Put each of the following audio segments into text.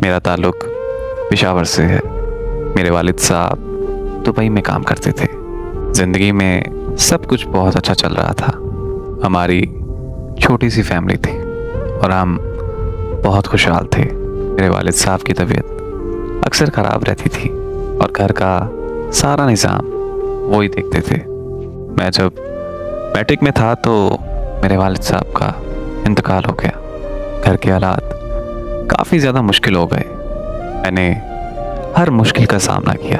मेरा ताल्लुक पेशावर से है। मेरे वालिद साहब दुबई में काम करते थे। ज़िंदगी में सब कुछ बहुत अच्छा चल रहा था। हमारी छोटी सी फैमिली थी और हम बहुत खुशहाल थे। मेरे वालिद साहब की तबीयत अक्सर ख़राब रहती थी और घर का सारा निज़ाम वो ही देखते थे। मैं जब मैट्रिक में था तो मेरे वालिद साहब का इंतकाल हो गया। घर के हालात काफ़ी ज़्यादा मुश्किल हो गए। मैंने हर मुश्किल का सामना किया,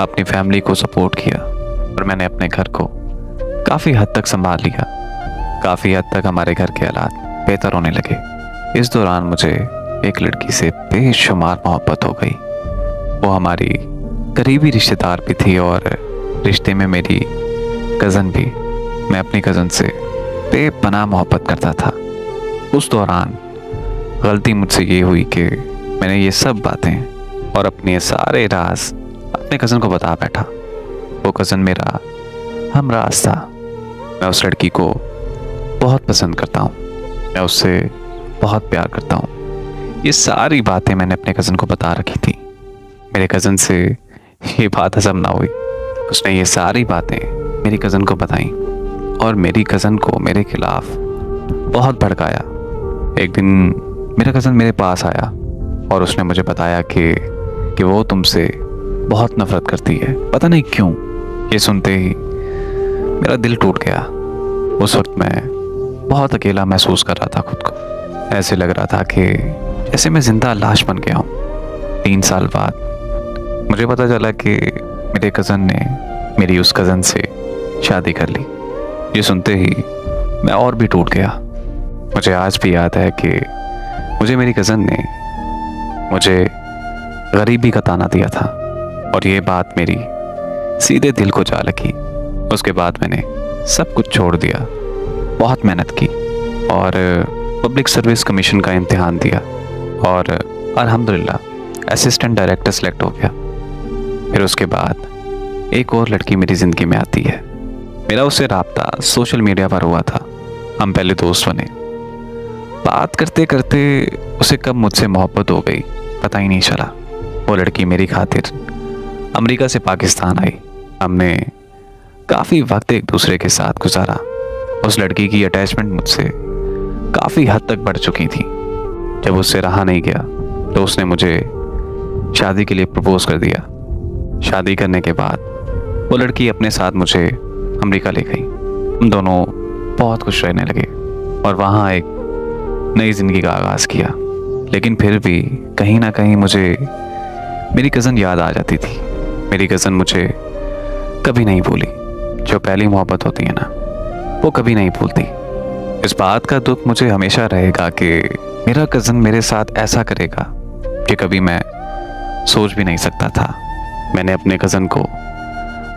अपनी फैमिली को सपोर्ट किया और मैंने अपने घर को काफ़ी हद तक संभाल लिया। काफ़ी हद तक हमारे घर के हालात बेहतर होने लगे। इस दौरान मुझे एक लड़की से बेशुमार मोहब्बत हो गई। वो हमारी करीबी रिश्तेदार भी थी और रिश्ते में मेरी कज़न भी। मैं अपनी कज़न से बेपनाह मोहब्बत करता था। उस दौरान गलती मुझसे ये हुई कि मैंने ये सब बातें और अपने सारे राज अपने कज़न को बता बैठा। वो कज़न मेरा हमराज था। मैं उस लड़की को बहुत पसंद करता हूँ, मैं उससे बहुत प्यार करता हूँ। ये सारी बातें मैंने अपने कज़न को बता रखी थी। मेरे कज़न से ये बात हजम ना हुई। उसने ये सारी बातें मेरी कज़न को बताई और मेरी कज़न को मेरे खिलाफ बहुत भड़काया। एक दिन मेरा कज़न मेरे पास आया और उसने मुझे बताया कि वो तुमसे बहुत नफरत करती है, पता नहीं क्यों। ये सुनते ही मेरा दिल टूट गया। उस वक्त मैं बहुत अकेला महसूस कर रहा था खुद को। ऐसे लग रहा था कि जैसे मैं जिंदा लाश बन गया हूँ। 3 साल बाद मुझे पता चला कि मेरे कज़न ने मेरी उस कज़न से शादी कर ली। ये सुनते ही मैं और भी टूट गया। मुझे आज भी याद है कि मुझे मेरी कज़न ने मुझे गरीबी का ताना दिया था और ये बात मेरी सीधे दिल को जा लगी। उसके बाद मैंने सब कुछ छोड़ दिया, बहुत मेहनत की और पब्लिक सर्विस कमीशन का इम्तिहान दिया और अल्हम्दुलिल्लाह असिस्टेंट डायरेक्टर सेलेक्ट हो गया। फिर उसके बाद एक और लड़की मेरी ज़िंदगी में आती है। मेरा उससे राब्ता सोशल मीडिया पर हुआ था। हम पहले दोस्त बने। बात करते करते उसे कब मुझसे मोहब्बत हो गई पता ही नहीं चला। वो लड़की मेरी खातिर अमेरिका से पाकिस्तान आई। हमने काफ़ी वक्त एक दूसरे के साथ गुजारा। उस लड़की की अटैचमेंट मुझसे काफ़ी हद तक बढ़ चुकी थी। जब उससे रहा नहीं गया तो उसने मुझे शादी के लिए प्रपोज कर दिया। शादी करने के बाद वो लड़की अपने साथ मुझे अमेरिका ले गई। हम दोनों बहुत खुश रहने लगे और वहाँ एक नई ज़िंदगी का आगाज़ किया। लेकिन फिर भी कहीं ना कहीं मुझे मेरी कज़न याद आ जाती थी। मेरी कज़न मुझे कभी नहीं भूली। जो पहली मोहब्बत होती है ना, वो कभी नहीं भूलती। इस बात का दुख मुझे हमेशा रहेगा कि मेरा कज़न मेरे साथ ऐसा करेगा कि कभी मैं सोच भी नहीं सकता था। मैंने अपने कज़न को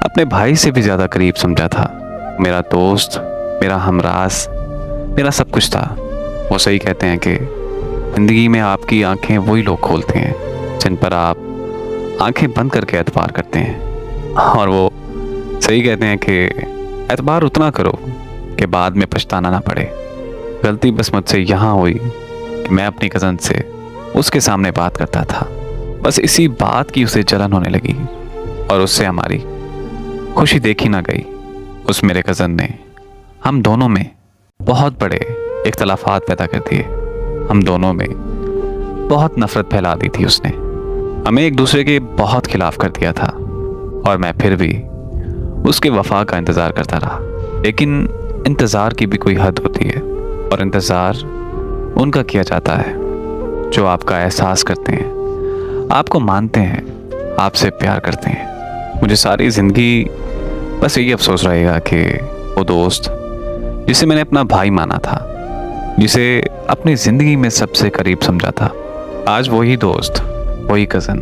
अपने भाई से भी ज़्यादा करीब समझा था। मेरा दोस्त, मेरा हमराज, मेरा सब कुछ था। वो सही कहते हैं कि ज़िंदगी में आपकी आंखें वही लोग खोलते हैं जिन पर आप आंखें बंद करके एतबार करते हैं। और वो सही कहते हैं कि एतबार उतना करो कि बाद में पछताना ना पड़े। गलती बस मुझसे यहाँ हुई कि मैं अपनी कज़न से उसके सामने बात करता था। बस इसी बात की उसे जलन होने लगी और उससे हमारी खुशी देखी ना गई। उस मेरे कज़न ने हम दोनों में बहुत बड़े इख्तलाफात पैदा कर दिए। हम दोनों में बहुत नफरत फैला दी थी उसने। हमें एक दूसरे के बहुत खिलाफ कर दिया था और मैं फिर भी उसके वफा का इंतज़ार करता रहा। लेकिन इंतज़ार की भी कोई हद होती है और इंतज़ार उनका किया जाता है जो आपका एहसास करते हैं, आपको मानते हैं, आपसे प्यार करते हैं। मुझे सारी ज़िंदगी बस यही अफसोस रहेगा कि वो दोस्त जिसे मैंने अपना भाई माना था, जिसे अपनी ज़िंदगी में सबसे करीब समझा था, आज वही दोस्त, वही कज़न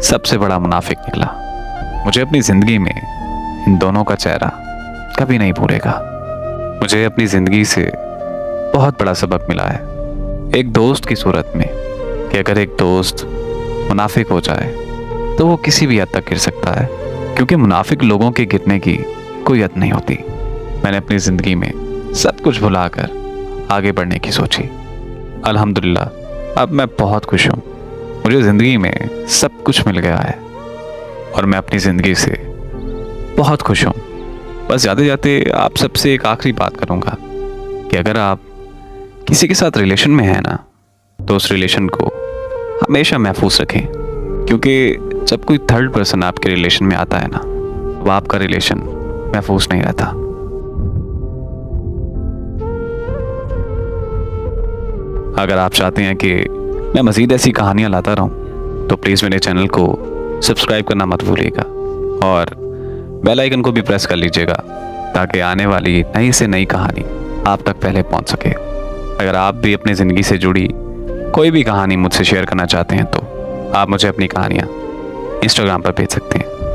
सबसे बड़ा मुनाफिक निकला। मुझे अपनी ज़िंदगी में इन दोनों का चेहरा कभी नहीं भूलेगा। मुझे अपनी ज़िंदगी से बहुत बड़ा सबक मिला है एक दोस्त की सूरत में कि अगर एक दोस्त मुनाफिक हो जाए तो वो किसी भी हद तक गिर सकता है, क्योंकि मुनाफिक लोगों के गिरने की कोई हद नहीं होती। मैंने अपनी ज़िंदगी में सब कुछ भुलाकर आगे बढ़ने की सोची। अल्हम्दुलिल्लाह अब मैं बहुत खुश हूँ। मुझे ज़िंदगी में सब कुछ मिल गया है और मैं अपनी ज़िंदगी से बहुत खुश हूँ। बस जाते जाते आप सबसे एक आखिरी बात करूँगा कि अगर आप किसी के साथ रिलेशन में हैं ना, तो उस रिलेशन को हमेशा महफूज रखें, क्योंकि जब कोई थर्ड पर्सन आपके रिलेशन में आता है ना, तो आपका रिलेशन महफूज नहीं रहता। अगर आप चाहते हैं कि मैं मज़ीद ऐसी कहानियाँ लाता रहूँ, तो प्लीज़ मेरे चैनल को सब्सक्राइब करना मत भूलिएगा और बेल आइकन को भी प्रेस कर लीजिएगा, ताकि आने वाली नई से नई कहानी आप तक पहले पहुंच सके। अगर आप भी अपनी ज़िंदगी से जुड़ी कोई भी कहानी मुझसे शेयर करना चाहते हैं, तो आप मुझे अपनी कहानियाँ इंस्टाग्राम पर भेज सकते हैं।